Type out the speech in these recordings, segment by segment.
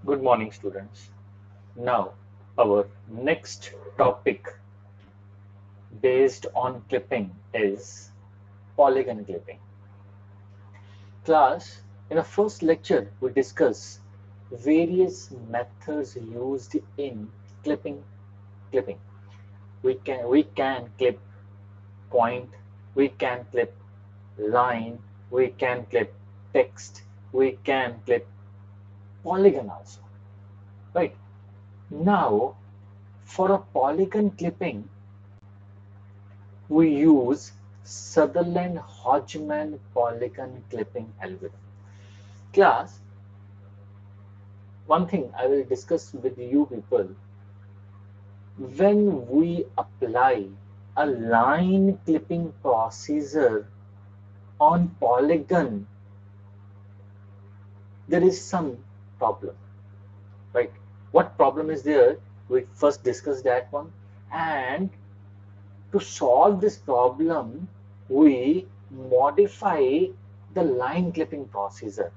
Good morning, students. Now, our next topic based on clipping is polygon clipping. Class, in the first lecture, we discuss various methods used in clipping. We can clip point, we can clip line, we can clip text, we can clip polygon also. Right? Now, for a polygon clipping, we use Sutherland-Hodgman polygon clipping algorithm. Class, one thing I will discuss with you people, when we apply a line clipping procedure on polygon, there is some problem, right? What problem is there? We first discuss that one, and to solve this problem, we modify the line clipping procedure.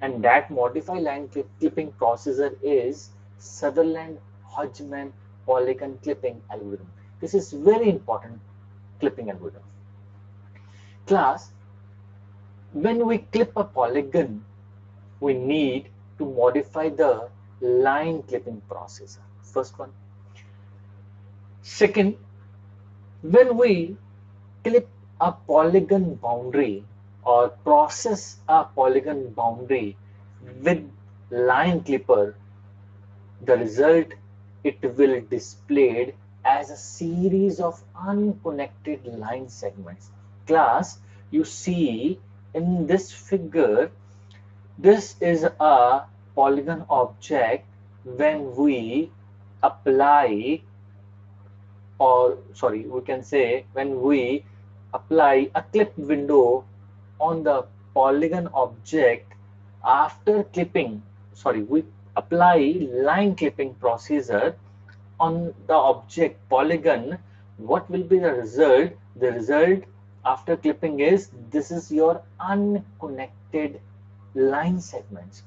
And that modified line clipping procedure is Sutherland-Hodgman polygon clipping algorithm. This is very important clipping algorithm. Class, when we clip a polygon, we need to modify the line clipping procedure. First one. Second, when we clip a polygon boundary or process a polygon boundary with line clipper, the result it will displayed as a series of unconnected line segments. Class, you see in this figure, this is a polygon object when we apply, or sorry, we can say when we apply a clip window on the polygon object after clipping, sorry, we apply line clipping procedure on the object polygon. What will be the result? The result after clipping is this is your unconnected line segments.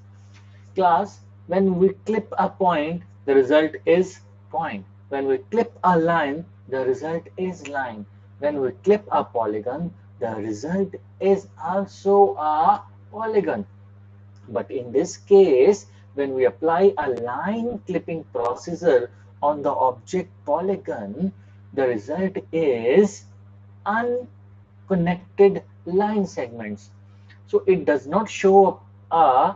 Class, when we clip a point, the result is point. When we clip a line, the result is line. When we clip a polygon, the result is also a polygon. But in this case, when we apply a line clipping procedure on the object polygon, the result is unconnected line segments. So it does not show a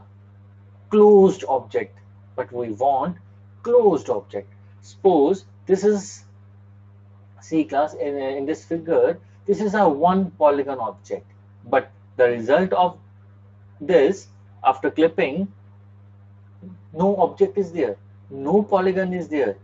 closed object, but we want closed object. Suppose this is, see class, in this figure, this is a one polygon object, but the result of this after clipping, no object is there, no polygon is there,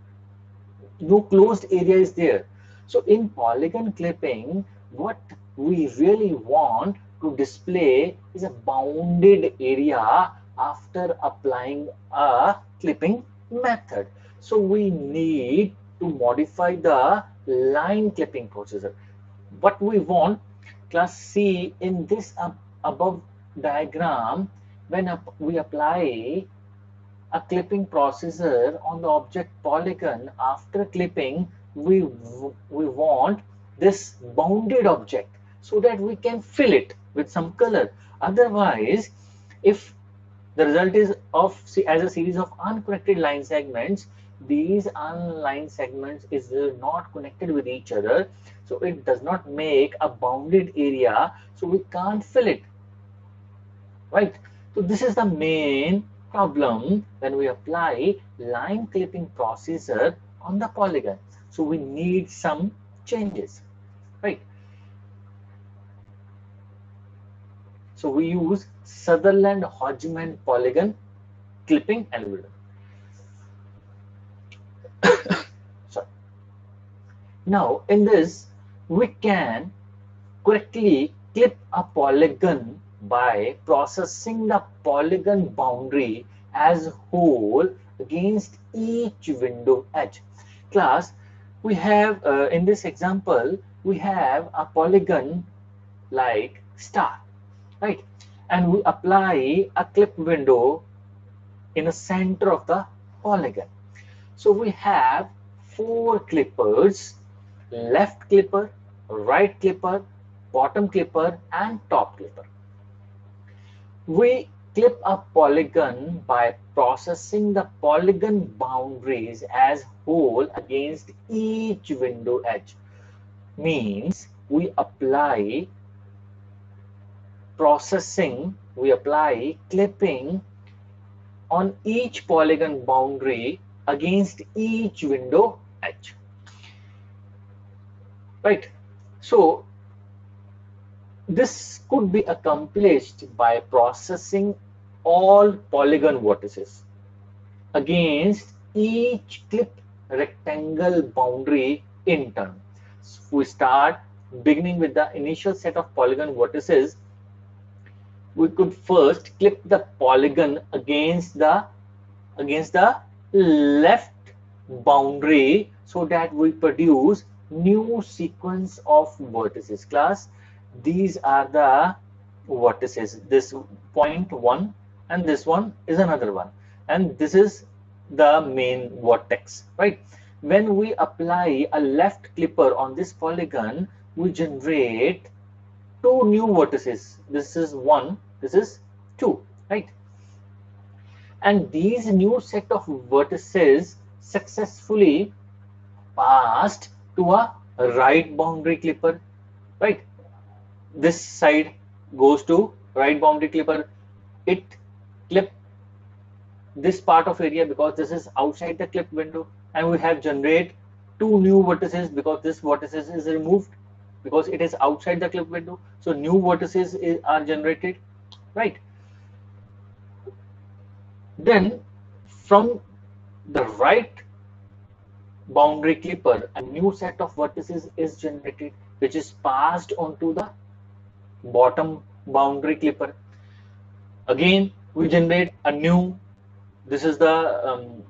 no closed area is there. So in polygon clipping, what we really want to display is a bounded area after applying a clipping method. So we need to modify the line clipping procedure. What we want, class, see in this above diagram, when we apply a clipping procedure on the object polygon, after clipping we want this bounded object so that we can fill it with some color. Otherwise, if the result is of as a series of unconnected line segments, these unlined segments is not connected with each other, so it does not make a bounded area, so we can't fill it, right? So this is the main problem when we apply line clipping procedure on the polygon. So we need some changes, right? So we use Sutherland-Hodgman polygon clipping algorithm. Sorry. Now in this, we can correctly clip a polygon by processing the polygon boundary as whole against each window edge. Class, we have in this example, we have a polygon like star, right? And we apply a clip window in the center of the polygon. So we have four clippers: left clipper, right clipper, bottom clipper, and top clipper. We clip a polygon by processing the polygon boundaries as whole against each window edge. Means we apply clipping on each polygon boundary against each window edge. Right? So this could be accomplished by processing all polygon vertices against each clip rectangle boundary in turn. So we start beginning with the initial set of polygon vertices. We could first clip the polygon against the left boundary so that we produce new sequence of vertices. Class, these are the vertices. This point one and this one is another one, and this is the main vertex, right? When we apply a left clipper on this polygon, we generate two new vertices. This is one, this is two, right? And these new set of vertices successfully passed to a right boundary clipper, right? This side goes to right boundary clipper. It clip this part of area because this is outside the clip window, and we have generate two new vertices because this vertices is removed because it is outside the clip window. So new vertices are generated, right? Then from the right boundary clipper, a new set of vertices is generated, which is passed on to the bottom boundary clipper. Again, we generate a new, this is the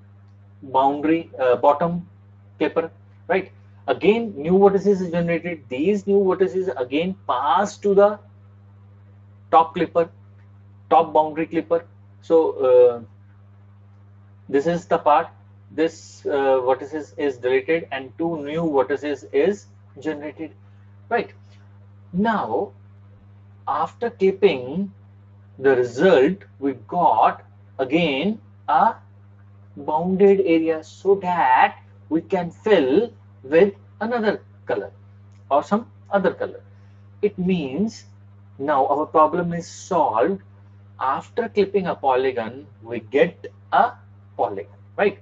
boundary bottom clipper, right? Again, new vertices is generated. These new vertices again pass to the top clipper, top boundary clipper. So this is the part. This vertices is deleted and two new vertices is generated, right? Now, after clipping, the result we got again a bounded area so that we can fill with another color or some other color. It means now our problem is solved. After clipping a polygon, we get a polygon, right?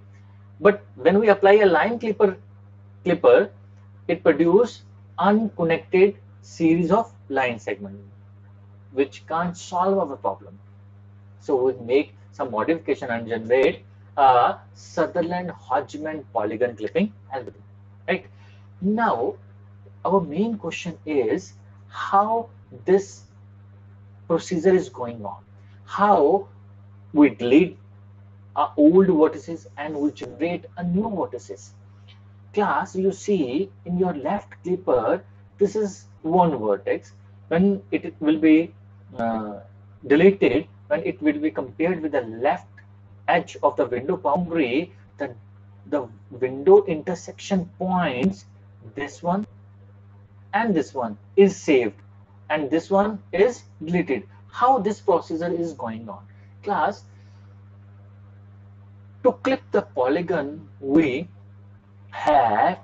But when we apply a line clipper, it produces unconnected series of line segments, which can't solve our problem. So we make some modification and generate a Sutherland-Hodgman polygon clipping algorithm, right? Now, our main question is how this procedure is going on. How we delete our old vertices and we generate a new vertices. Class, you see in your left clipper, this is one vertex. When it will be deleted, when it will be compared with the left edge of the window boundary, the window intersection points, this one and this one is saved and this one is deleted. How this procedure is going on? Class, to clip the polygon, we have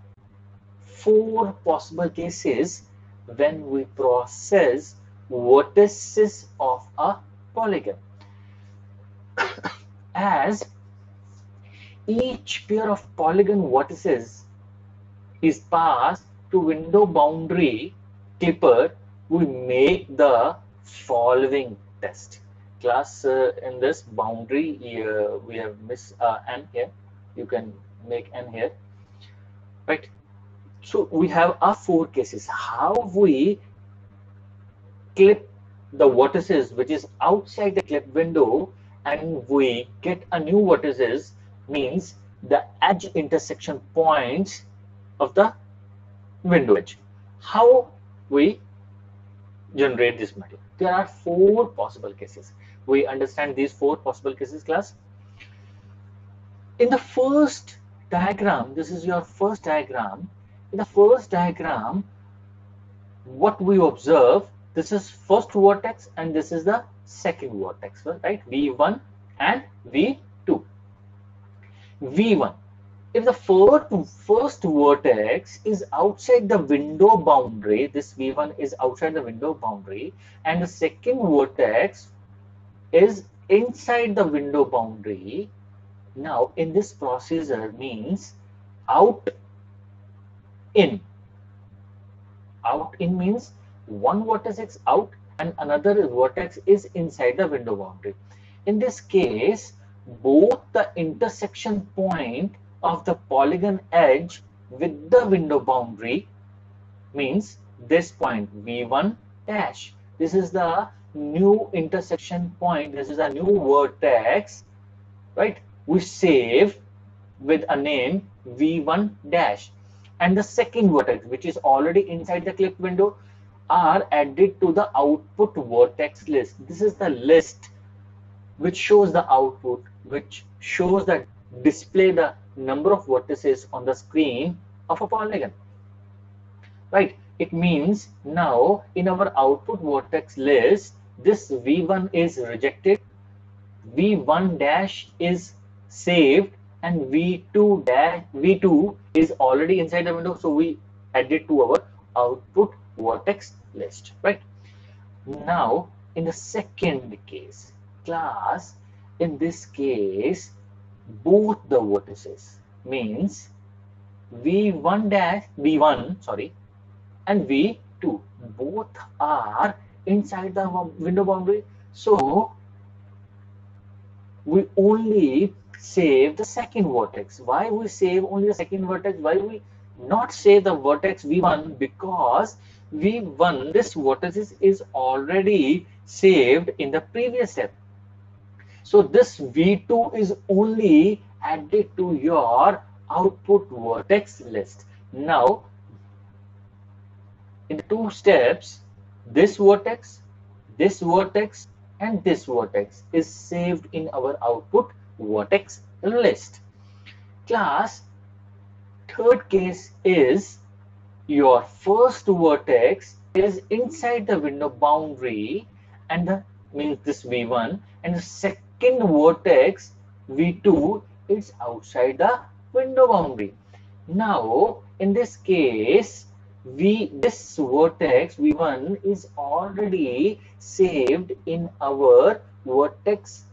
four possible cases when we process vertices of a polygon. As each pair of polygon vertices is passed to window boundary clipper, we make the following test. Class, in this boundary, we have missed n here. You can make n here, right? So we have our four cases. How we clip the vertices which is outside the clip window and we get a new vertices means the edge intersection points of the window edge. How we generate this material? There are four possible cases. We understand these four possible cases, class. In the first diagram, this is your first diagram. In the first diagram, what we observe, this is first vertex and this is the second vertex, right? V1 and V2. V1. If the first vertex is outside the window boundary, this V1 is outside the window boundary, and the second vertex is inside the window boundary. Now, in this procedure means out in. Out in means one vertex is out and another vertex is inside the window boundary. In this case, both the intersection point of the polygon edge with the window boundary means this point V1 dash. This is the new intersection point. This is a new vertex, right? We save with a name V1 dash. And the second vertex, which is already inside the clip window, are added to the output vertex list. This is the list which shows the output, which shows that display the number of vertices on the screen of a polygon. Right? It means now in our output vertex list, this V1 is rejected, V1 dash is saved, and V2 is already inside the window, so we add it to our output vertex list, right? Now, in the second case, class, in this case, both the vertices means V1, sorry, and V2, both are inside the window boundary, so we only save the second vertex. Why we save only the second vertex? Why we not save the vertex V1? Because V1, this vertex is already saved in the previous step. So this V2 is only added to your output vertex list. Now, in the two steps, this vertex, and this vertex is saved in our output vertex list. Class, third case is your first vertex is inside the window boundary, and means this V1, and the second vertex V2 is outside the window boundary. Now, in this case, this vertex V1 is already saved in our vertex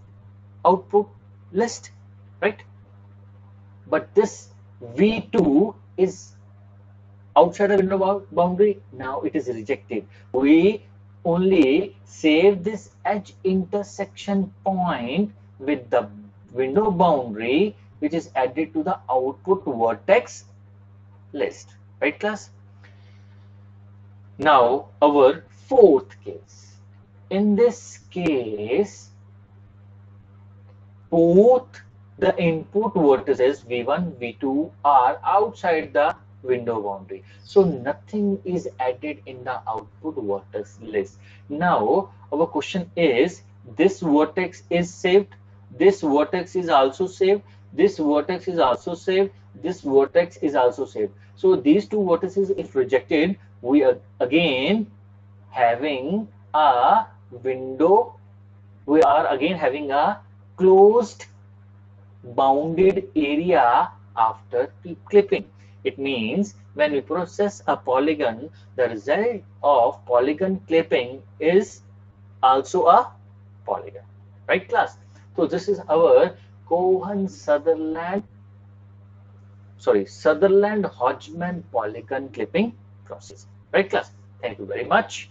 output list, right? But this V2 is outside the window boundary. Now it is rejected. We only save this edge intersection point with the window boundary, which is added to the output vertex list, right, class? Now, our fourth case. In this case, both the input vertices V1, V2 are outside the window boundary. So nothing is added in the output vertex list. Now, our question is, this vertex is saved, this vertex is also saved, this vertex is also saved, this vertex is also saved. So these two vertices, if rejected, we are again having a window, we are again having a closed bounded area after clipping. It means when we process a polygon, the result of polygon clipping is also a polygon, right, class? So this is our Sutherland-Hodgman polygon clipping process, right, class? Thank you very much.